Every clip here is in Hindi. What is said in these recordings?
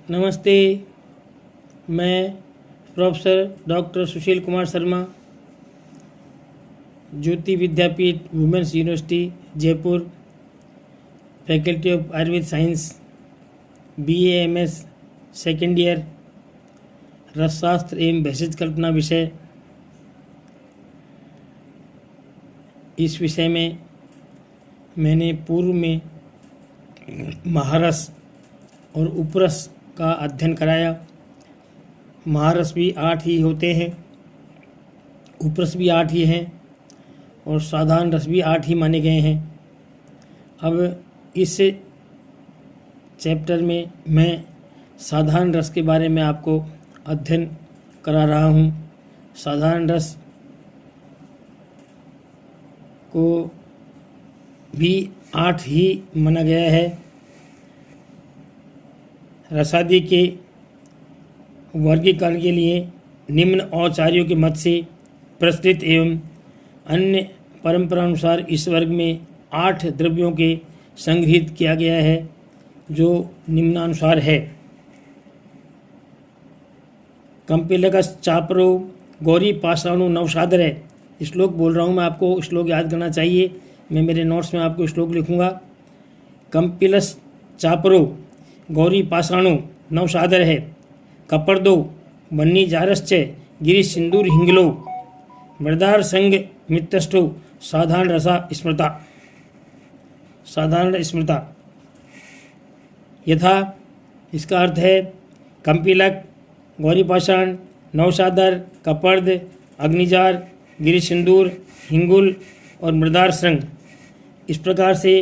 नमस्ते, मैं professor doctor Sushil Kumar Sharma, Jyoti Vidyapeeth women's university Jaipur, faculty of Ayurveda science, BA MS second year, रसशास्त्र एवं भेषज कल्पना विषय। इस विषय में मैंने पूर्व में महारस और उपरस का अध्ययन कराया। महारस भी 8 ही होते हैं, उपरस भी 8 ही हैं और साधारण रस भी 8 ही माने गए हैं। अब इस चैप्टर में मैं साधारण रस के बारे में आपको अध्ययन करा रहा हूँ। साधारण रस को भी 8 ही माना गया है। रसादी के वर्गीकरण के लिए निम्न औचार्यों के मत से प्रचलित एवं अन्य परंपरानुसार इस वर्ग में 8 द्रव्यों के संग्रहित किया गया है, जो निम्नानुसार है। कंपिलकस चापरो गौरी पाषाणु नवसादर है। श्लोक बोल रहा हूँ मैं, आपको श्लोक याद करना चाहिए। मैं मेरे नोट्स में आपको श्लोक लिखूँगा। कंपिलस चापरो गौरी पाषाणु नवसादर है। कपर्दो बन्नी जारश्च गिरी सिंदूर हिंगलो मृदार संग मित्रष्टो साधारण रसा स्मृता। साधारण स्मृता यथा, इसका अर्थ है कंपिलक, गौरी पाषाण, नवसादर, कपर्द, अग्निजार, गिरी सिंदूर, हिंगुल और मृदार श्रृंग। इस प्रकार से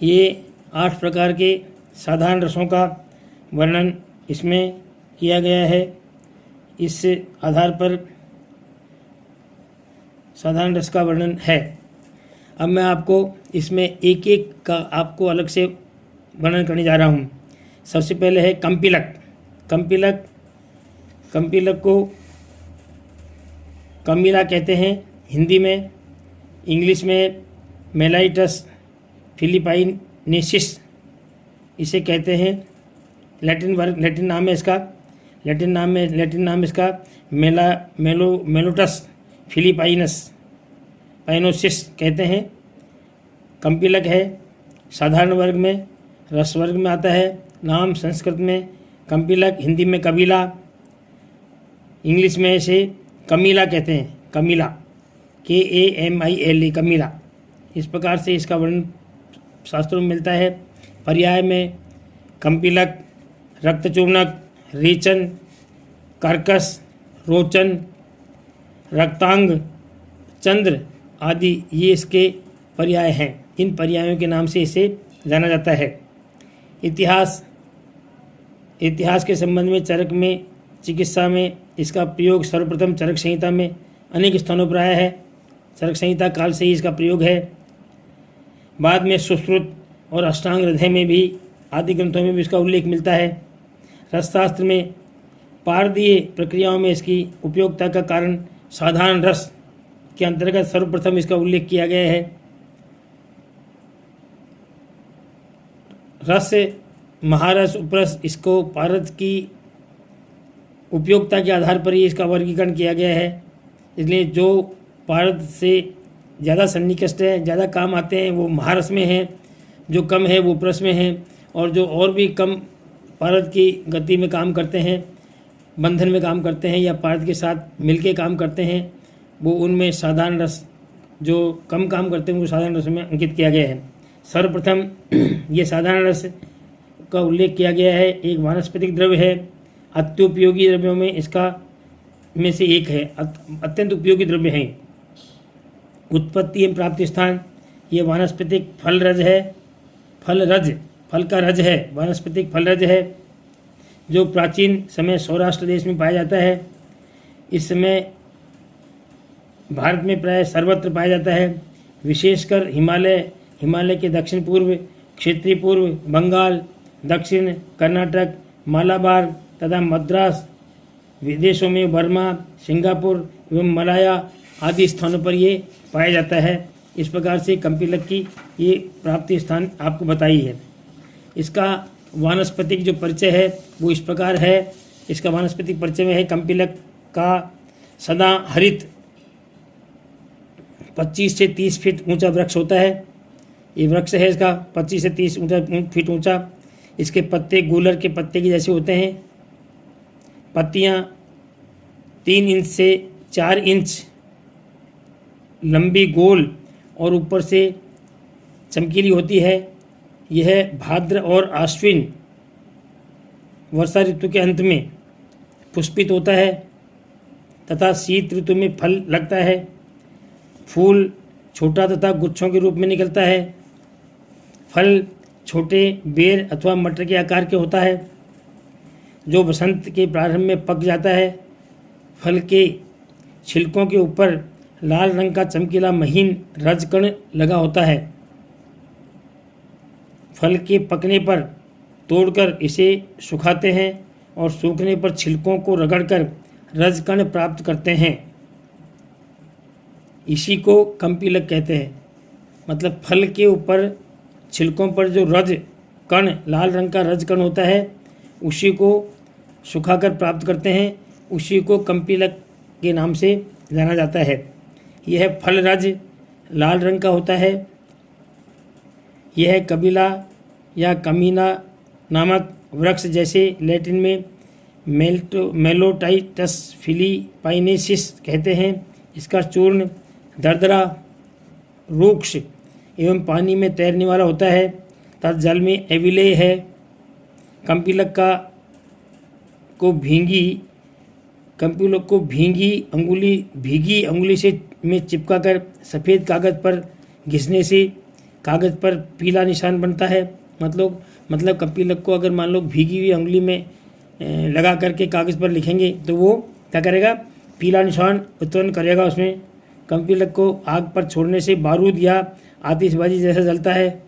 ये 8 प्रकार के साधारण रसों का वर्णन इसमें किया गया है। इस आधार पर साधारण रस का वर्णन है। अब मैं आपको इसमें एक एक का आपको अलग से वर्णन करने जा रहा हूँ। सबसे पहले है कंपिलक। कंपिलक को कमिला कहते हैं हिंदी में, इंग्लिश में मेलाइटस फिलिपाइनेसिस इसे कहते हैं। लैटिन नाम है इसका, लैटिन नाम इसका मेलोटस फिलिपाइनोसिस कहते हैं। कंपिलक है। साधारण वर्ग में, रस वर्ग में आता है। नाम संस्कृत में कंपिलक, हिंदी में कबीला, इंग्लिश में इसे कमीला कहते हैं। कमीला, KAMILA, कमीला। इस प्रकार से इसका वर्णन शास्त्रों में मिलता है। पर्याय में कंपिलक, रक्तचूर्णक, रेचन, कर्कश, रोचन, रक्तांग, चंद्र आदि ये इसके पर्याय हैं। इन पर्यायों के नाम से इसे जाना जाता है। इतिहास के संबंध में चरक में चिकित्सा में इसका प्रयोग सर्वप्रथम चरक संहिता में अनेक स्थानों पर आया है। चरक संहिता काल से ही इसका प्रयोग है। बाद में सुश्रुत और अष्टांग हृदय में भी आदि ग्रंथों में भी इसका उल्लेख मिलता है। रसशास्त्र में पारदीय प्रक्रियाओं में इसकी उपयोगिता का कारण साधारण रस के अंतर्गत सर्वप्रथम इसका उल्लेख किया गया है। रस, महारस, उपरस, इसको पारद की उपयोगिता के आधार पर ही इसका वर्गीकरण किया गया है। इसलिए जो पारद से ज़्यादा सन्निकष्ट है, ज़्यादा काम आते हैं, वो महारस में हैं। जो कम है वो उपरस में हैं। और जो और भी कम पारद की गति में काम करते हैं, बंधन में काम करते हैं या पारद के साथ मिलके काम करते हैं, वो उनमें साधारण रस, जो कम काम करते हैं वो साधारण रस में अंकित किया गया है। सर्वप्रथम ये साधारण रस का उल्लेख किया गया है। एक वानस्पतिक द्रव्य है, अत्योपयोगी द्रव्यों में इसका में से एक है, अत्यंत उपयोगी द्रव्य है। उत्पत्ति एवं प्राप्ति स्थान, ये वानस्पतिक फल रज है। फल का रज है, वानस्पतिक फल रज है, जो प्राचीन समय सौराष्ट्र देश में पाया जाता है। इस समय भारत में प्राय सर्वत्र पाया जाता है। विशेषकर हिमालय के दक्षिण पूर्व, क्षेत्रीय पूर्व, बंगाल, दक्षिण कर्नाटक, मालाबार तथा मद्रास विदेशों में बर्मा, सिंगापुर एवं मलाया आदि स्थानों पर ये पाया जाता है। इस प्रकार से कंपिलक की ये प्राप्ति स्थान आपको बताई है। इसका वानस्पतिक जो परिचय है वो इस प्रकार है। इसका वानस्पतिक परिचय में है, कंपिलक का सदा हरित 25 से 30 फीट ऊंचा वृक्ष होता है। ये वृक्ष है इसका 25 से 30 फीट ऊंचा। इसके पत्ते गूलर के पत्ते के जैसे होते हैं। पत्तियां 3 इंच से 4 इंच लंबी, गोल और ऊपर से चमकीली होती है। यह भाद्र और आश्विन वर्षा ऋतु के अंत में पुष्पित होता है तथा शीत ऋतु में फल लगता है। फूल छोटा तथा गुच्छों के रूप में निकलता है। फल छोटे बेर अथवा मटर के आकार के होता है जो बसंत के प्रारंभ में पक जाता है। फल के छिलकों के ऊपर लाल रंग का चमकीला महीन रजकण लगा होता है। फल के पकने पर तोड़कर इसे सुखाते हैं और सूखने पर छिलकों को रगड़कर रजकण प्राप्त करते हैं। इसी को कंपिलक कहते हैं। मतलब फल के ऊपर छिलकों पर जो रज कण, लाल रंग का रज कण होता है, उसी को सुखाकर प्राप्त करते हैं। उसी को कंपिलक के नाम से जाना जाता है। यह फल रज लाल रंग का होता है। यह कबीला या कमीना नामक वृक्ष, जैसे लैटिन में मेलोटाइटस फिलीपाइनेसिस कहते हैं। इसका चूर्ण दरदरा, रूक्ष एवं पानी में तैरने वाला होता है तथा जल में एविलेय है। कंपिलक को भीगी अंगुली से में चिपकाकर सफ़ेद कागज़ पर घिसने से कागज़ पर पीला निशान बनता है। मतलब कंपिलक को अगर मान लो भीगी हुई अंगुली में लगा करके कागज़ पर लिखेंगे तो वो क्या करेगा, पीला निशान उत्पन्न करेगा उसमें। कंपिलक को आग पर छोड़ने से बारूद या आतिशबाजी जैसा जलता है।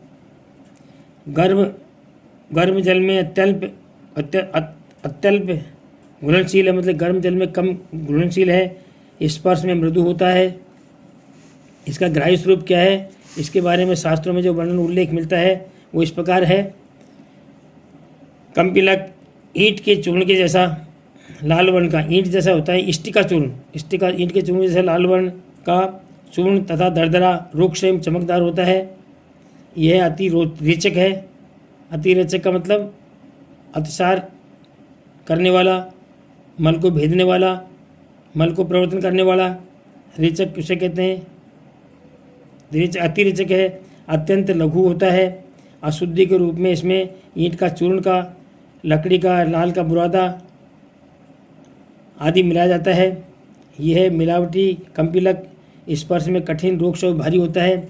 गर्म जल में अत्यल्प घुलनशील है, मतलब गर्म जल में कम घुलनशील है। स्पर्श में मृदु होता है। इसका ग्राह्य स्वरूप क्या है, इसके बारे में शास्त्रों में जो वर्णन उल्लेख मिलता है वो इस प्रकार है। कंपिलक ईंट के चूर्ण के जैसा लाल वर्ण का, ईंट जैसा होता है इष्टिका चूर्ण, ईंट के चूर्ण जैसा लाल वर्ण का चूर्ण तथा दरदरा, रूक्ष एवं चमकदार होता है। यह अति रेचक है। अति रेचक का मतलब अतिसार करने वाला, मल को भेदने वाला, मल को प्रवर्तन करने वाला। रेचक किसे कहते हैं, अति रेचक है। अत्यंत लघु होता है। अशुद्धि के रूप में इसमें ईंट का चूर्ण का, लकड़ी का, लाल का बुरादा आदि मिलाया जाता है। यह मिलावटी कंपिलक स्पर्श में कठिन, रूक्ष और भारी होता है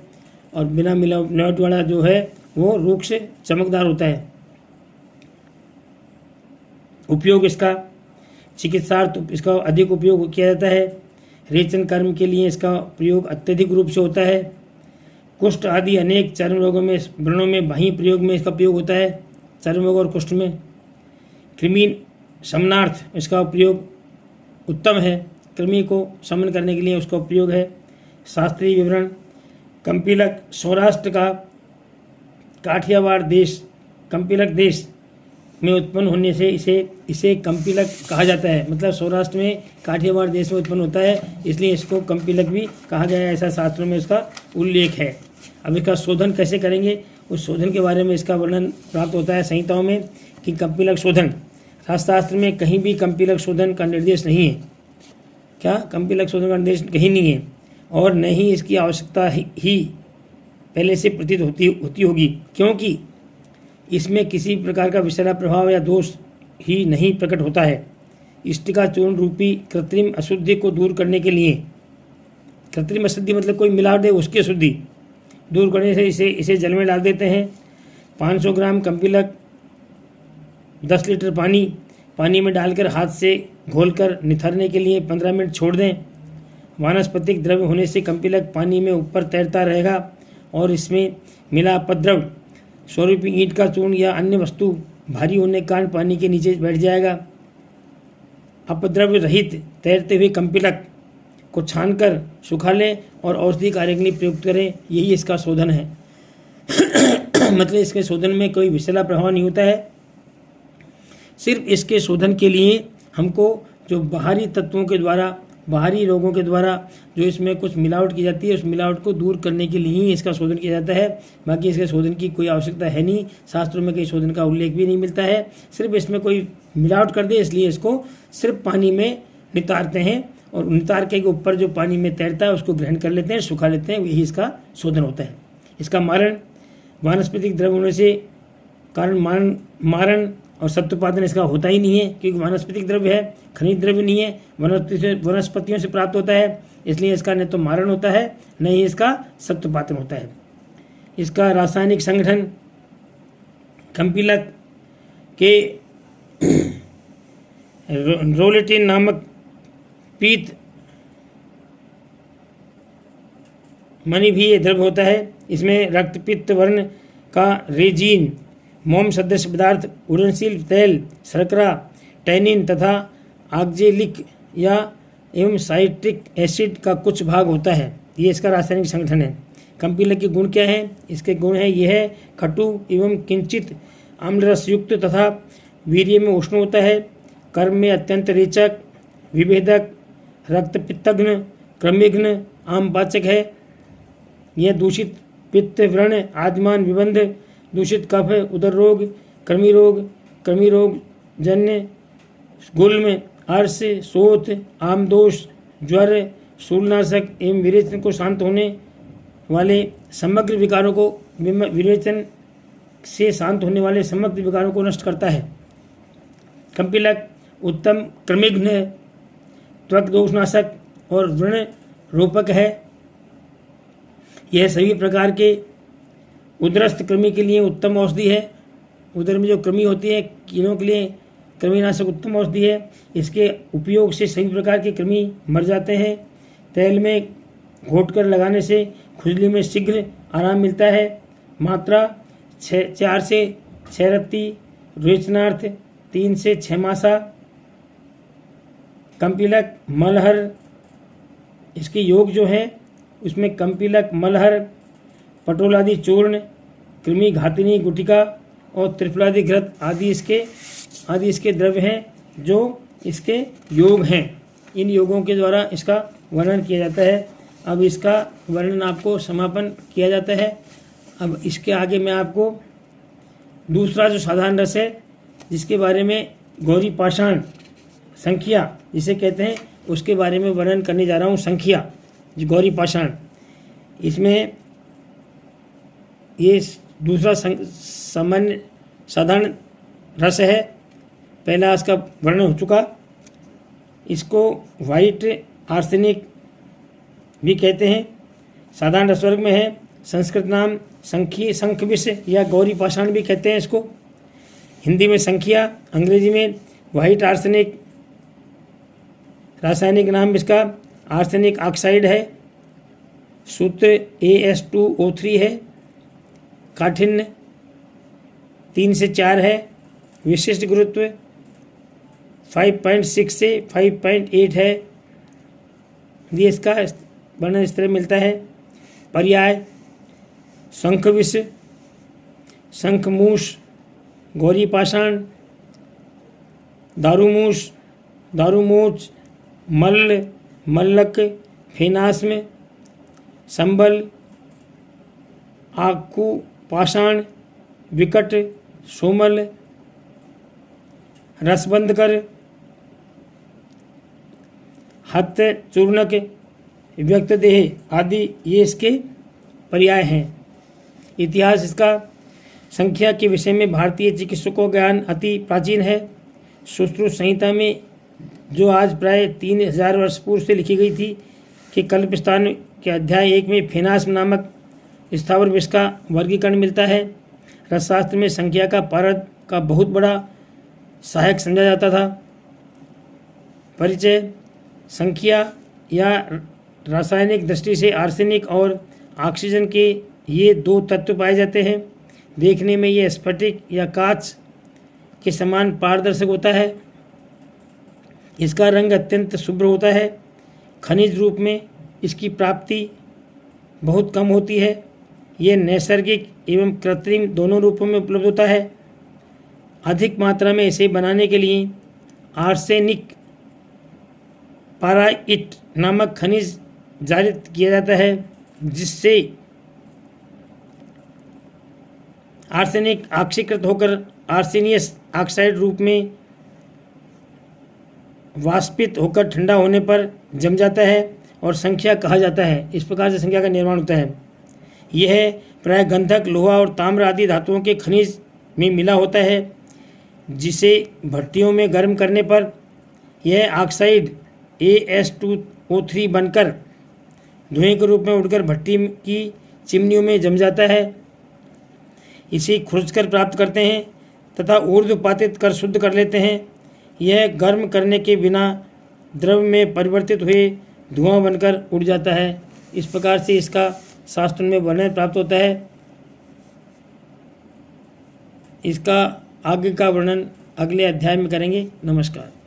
और बिना मिलावट वाला जो है वो रूक्ष चमकदार होता है। उपयोग इसका चिकित्सार्थ इसका अधिक उपयोग किया जाता है। रेचन कर्म के लिए इसका प्रयोग अत्यधिक रूप से होता है। कुष्ठ आदि अनेक चर्म रोगों में, व्रणों में बाह्य प्रयोग में इसका प्रयोग होता है, चर्म रोग और कुष्ठ में। कृमि शमनार्थ इसका प्रयोग उत्तम है। कृमि को शमन करने के लिए उसका उपयोग है। शास्त्रीय विवरण, कंपिलक सौराष्ट्र का काठियावाड़ देश, कंपिलक देश में उत्पन्न होने से इसे कंपिलक कहा जाता है। मतलब सौराष्ट्र में काठियावाड़ देश में उत्पन्न होता है, इसलिए इसको कंपिलक भी कहा गया है, ऐसा शास्त्रों में इसका उल्लेख है। अब इसका शोधन कैसे करेंगे, उस शोधन के बारे में इसका वर्णन प्राप्त होता है संहिताओं में कि कंपिलक शोधन। शास्त्र में कहीं भी कंपिलक शोधन का निर्देश नहीं है। क्या कंपिलक शोधन का निर्देश कहीं नहीं है और न ही इसकी आवश्यकता ही पहले से प्रतीत होती होगी, क्योंकि इसमें किसी प्रकार का विषैला प्रभाव या दोष ही नहीं प्रकट होता है। इष्टिका चूर्ण रूपी कृत्रिम अशुद्धि को दूर करने के लिए, कृत्रिम अशुद्धि मतलब कोई मिलावट है उसकी अशुद्धि दूर करने से इसे जल में डाल देते हैं। 500 ग्राम कंपिलक 10 लीटर पानी में डालकर हाथ से घोलकर निथरने के लिए 15 मिनट छोड़ दें। वानस्पतिक द्रव्य होने से कंपिलक पानी में ऊपर तैरता रहेगा और इसमें मिला अपद्रव्य स्वरूपी ईंट का चूर्ण या अन्य वस्तु भारी होने के कारण पानी के नीचे बैठ जाएगा। अपद्रव्य रहित तैरते हुए कंपिलक को छानकर सुखा लें और औषधि कार्य के लिए प्रयुक्त करें। यही इसका शोधन है। मतलब इसके शोधन में कोई विषैला प्रभाव नहीं होता है सिर्फ इसके शोधन के लिए हमको जो बाहरी तत्वों के द्वारा, बाहरी रोगों के द्वारा जो इसमें कुछ मिलावट की जाती है, उस मिलावट को दूर करने के लिए ही इसका शोधन किया जाता है। बाकी इसके शोधन की कोई आवश्यकता है नहीं, शास्त्रों में कहीं शोधन का उल्लेख भी नहीं मिलता है। सिर्फ इसमें कोई मिलावट कर दे इसलिए इसको सिर्फ पानी में नितारते हैं, और नितार के ऊपर जो पानी में तैरता है उसको ग्रहण कर लेते हैं, सुखा लेते हैं, यही इसका शोधन होता है। इसका मारण वानस्पतिक द्रव्य होने से कारण मारण और सत्योपादन इसका होता ही नहीं है, क्योंकि वानस्पतिक द्रव्य है, खनिज द्रव्य नहीं है, वनस्पतियों से प्राप्त होता है, इसलिए इसका न तो मारण होता है न ही इसका सत्योपादन होता है। इसका रासायनिक संगठन कंपिलक के रोलेटिन नामक पीत मणि भी ये द्रव्य होता है। इसमें रक्तपित्त वर्ण का रेजिन, मोम सदृश पदार्थ, उड़नशील तेल, शर्करा, टैनिन तथा ऑक्जेलिक या एवं साइट्रिक एसिड का कुछ भाग होता है। ये इसका रासायनिक संगठन है। कंपिलक के गुण क्या हैं? इसके गुण है यह है खटु एवं किंचित आम्लरस युक्त तथा वीर्य में उष्ण होता है, कर्म में अत्यंत रेचक, विभेदक, रक्तपित्तघ्न, क्रमिघ्न, आमपाचक है। यह दूषित पित्त, व्रण, आद्यमान, विबंध, दूषित कफ, उदर रोग, कृमि रोग जन्य, गुल्म, अर्श, शोथ, आमदोष, ज्वर, शूलनाशक एवं विरेचन को शांत होने वाले समग्र विकारों को, विरेचन से शांत होने वाले समग्र विकारों को नष्ट करता है। कंपिलक उत्तम क्रमिघ्न, त्वक दोषनाशक और व्रण रोपक है। यह सभी प्रकार के उदरस्थ कृमि के लिए उत्तम औषधि है। उदर में जो कृमि होती है, कीड़ों के लिए कृमिनाशक उत्तम औषधि है। इसके उपयोग से सभी प्रकार के कृमि मर जाते हैं। तेल में घोटकर लगाने से खुजली में शीघ्र आराम मिलता है। मात्रा 4 से 6 रत्ती, रेचनार्थ 3 से 6 मासा। कंपिलक मलहर, इसके योग जो है उसमें कंपिलक, मलहर, पटोलादि चूर्ण, कृमि घातिनी गुटिका और त्रिफलादि घृत आदि इसके द्रव्य हैं जो इसके योग हैं। इन योगों के द्वारा इसका वर्णन किया जाता है। अब इसका वर्णन आपको समापन किया जाता है। अब इसके आगे मैं आपको दूसरा जो साधारण रस है, जिसके बारे में गौरी पाषाण संख्या जिसे कहते हैं, उसके बारे में वर्णन करने जा रहा हूँ। संख्या गौरी पाषाण, इसमें ये दूसरा सामान्य साधारण रस है। पहला इसका वर्णन हो चुका। इसको वाइट आर्सेनिक भी कहते हैं, साधारण रस वर्ग में है। संस्कृत नाम शंख विष या गौरी पाषाण भी कहते हैं इसको। हिंदी में संख्या, अंग्रेजी में वाइट आर्सेनिक। रासायनिक नाम इसका आर्सेनिक ऑक्साइड है। सूत्र AS2O3 है। काठिन्य 3 से 4 है। विशिष्ट गुरुत्व 5.6 से 5.8 है। ये इसका वर्णन इस तरह मिलता है। पर्याय शंखविष, शंखमूष, गौरी पाषाण, दारूमूष, दारूमोच, मल्ल, मल्लक, फेनास्म, संबल, आकू पाषाण, विकट, सोमल, रसबंधकर, हत्य, चूर्णक, व्यक्तदेह आदि ये इसके पर्याय हैं। इतिहास इसका संख्या के विषय में भारतीय चिकित्सकों का ज्ञान अति प्राचीन है। सुश्रुत संहिता में जो आज प्राय 3000 वर्ष पूर्व से लिखी गई थी कि कल्पस्थान के अध्याय 1 में फेनास्म नामक स्थावर विष का वर्गीकरण मिलता है। रसशास्त्र में संख्या का पारद का बहुत बड़ा सहायक समझा जाता था। परिचय संख्या या रासायनिक दृष्टि से आर्सेनिक और ऑक्सीजन के ये 2 तत्व पाए जाते हैं। देखने में ये स्फटिक या कांच के समान पारदर्शक होता है। इसका रंग अत्यंत शुभ्र होता है। खनिज रूप में इसकी प्राप्ति बहुत कम होती है। ये नैसर्गिक एवं कृत्रिम दोनों रूपों में उपलब्ध होता है। अधिक मात्रा में इसे बनाने के लिए आर्सेनिक पाराइट नामक खनिज जारित किया जाता है, जिससे आर्सेनिक ऑक्सीकृत होकर आर्सेनियस ऑक्साइड रूप में वाष्पित होकर ठंडा होने पर जम जाता है और संख्या कहा जाता है। इस प्रकार से संख्या का निर्माण होता है। यह प्राय गंधक, लोहा और ताम्र आदि धातुओं के खनिज में मिला होता है, जिसे भट्टियों में गर्म करने पर यह ऑक्साइड AS2O3 बनकर धुएं के रूप में उड़कर भट्टी की चिमनियों में जम जाता है। इसे खुरचकर प्राप्त करते हैं तथा ऊर्ध्वपातित कर शुद्ध कर लेते हैं। यह गर्म करने के बिना द्रव में परिवर्तित हुए धुआं बनकर उड़ जाता है। इस प्रकार से इसका शास्त्र में वर्णन प्राप्त होता है। इसका आगे का वर्णन अगले अध्याय में करेंगे। नमस्कार।